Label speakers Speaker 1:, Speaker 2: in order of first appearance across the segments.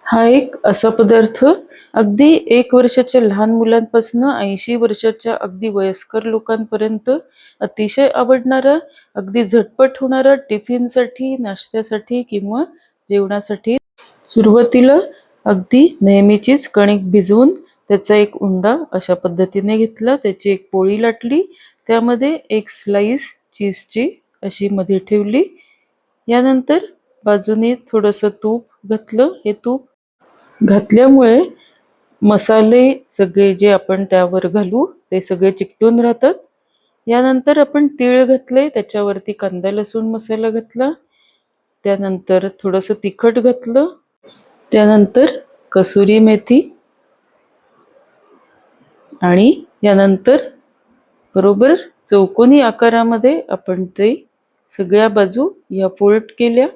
Speaker 1: हा एक असा पदार्थ अगदी 1 वर्षाच्या लहान मुलांपासून 80 वर्षाच्या अगदी वयस्कर लोकांपर्यंत अतिशय आवडणारा, अगदी झटपट होणारा टिफिनसाठी, नाश्त्यासाठी किंवा जेवणासाठी. सुरुवातीला अगदी नेहमीचीच कणिक भिजवून त्याचा एक उंडा अशा पद्धतीने घेतला, त्याची एक पोळी लाटली, त्यामध्ये एक स्लाइस चीजची अशी मध्ये ठेवली. यानंतर बाजूने थोडंसं तूप घातलं. हे तूप घातल्यामुळे मसाले सगळे जे आपण त्यावर घालू ते सगळे चिकटून राहतात. यानंतर आपण तीळ घातले, त्याच्यावरती कांदा लसूण मसाला घातला, त्यानंतर थोडंसं तिखट घातलं, त्यानंतर कसुरी मेथी आणि यानंतर बरोबर चौकोनी आकारामध्ये आपण ते सगळ्या बाजू या फोल्ड केल्या,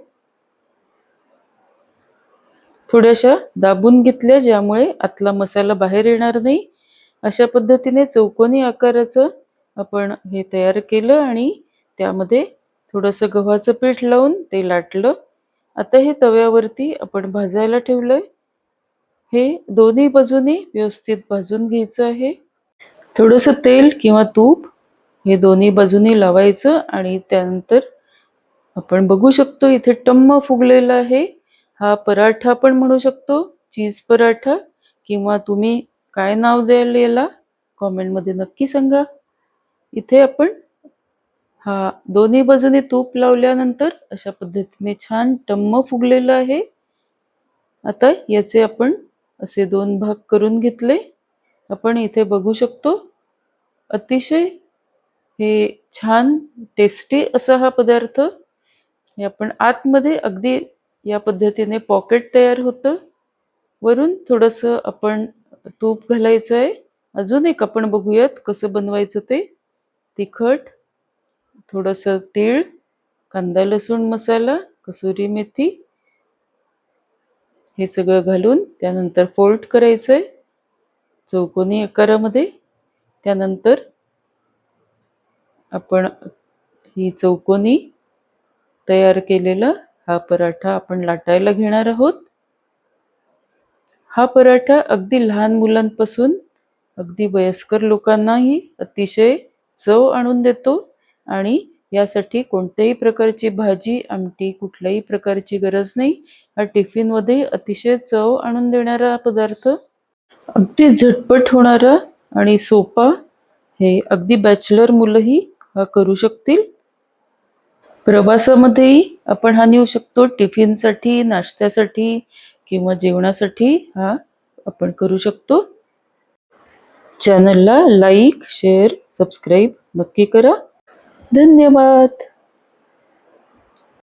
Speaker 1: थोड्याशा दाबून घेतल्या ज्यामुळे आतला मसाला बाहेर येणार नाही. अशा पद्धतीने चौकोनी आकाराचं आपण हे तयार केलं आणि त्यामध्ये थोडंसं गव्हाचं पीठ लावून ते लाटलं. आता हे तव्यावरती आपण भाजायला ठेवलंय. हे दोन्ही बाजूनी व्यवस्थित भाजून घ्यायचं आहे. थोडंसं तेल किंवा तूप हे दोन्ही बाजूनी लावायचं आणि त्यानंतर आपण बघू शकतो इथे टम्म फुगलेला आहे. हा पराठा पण म्हणू शकतो, चीज पराठा, किंवा तुम्ही काय नाव द्याल याला कॉमेंटमध्ये नक्की सांगा. इथे आपण हा दोन्ही बाजूने तूप लावल्यानंतर अशा पद्धतीने छान टम्म फुगलेलं आहे. आता याचे आपण असे 2 भाग करून घेतले. आपण इथे बघू शकतो अतिशय हे छान टेस्टी असा हा पदार्थ. हे आपण आतमध्ये अगदी या पद्धतीने पॉकेट तयार होतं. वरून थोडंसं आपण तूप घालायचं आहे. अजून एक आपण बघूयात कसं बनवायचं ते. तिखट, थोडंसं तीळ, कांदा लसूण मसाला, कसुरी मेथी हे सगळं घालून त्यानंतर फोल्ड करायचं आहे चौकोनी आकारामध्ये. त्यानंतर आपण ही चौकोनी तयार केलेला हा पराठा आपण लाटायला घेणार आहोत. हा पराठा अगदी लहान मुलांपासून अगदी वयस्कर लोकांनाही अतिशय चव आणून देतो आणि यासाठी कोणत्याही प्रकारची भाजी, आमटी, कुठल्याही प्रकारची गरज नाही. हा टिफिनमध्ये अतिशय चव आणून देणारा पदार्थ, अगदी झटपट होणारा आणि सोपा. हे अगदी बॅचलर मुलंही हा करू शकतील. प्रवासामध्येही आपण हा नेऊ शकतो. टिफिनसाठी, नाश्त्यासाठी किंवा जेवणासाठी हा आपण करू शकतो. चॅनलला लाईक, शेअर, सबस्क्राईब नक्की करा. धन्यवाद.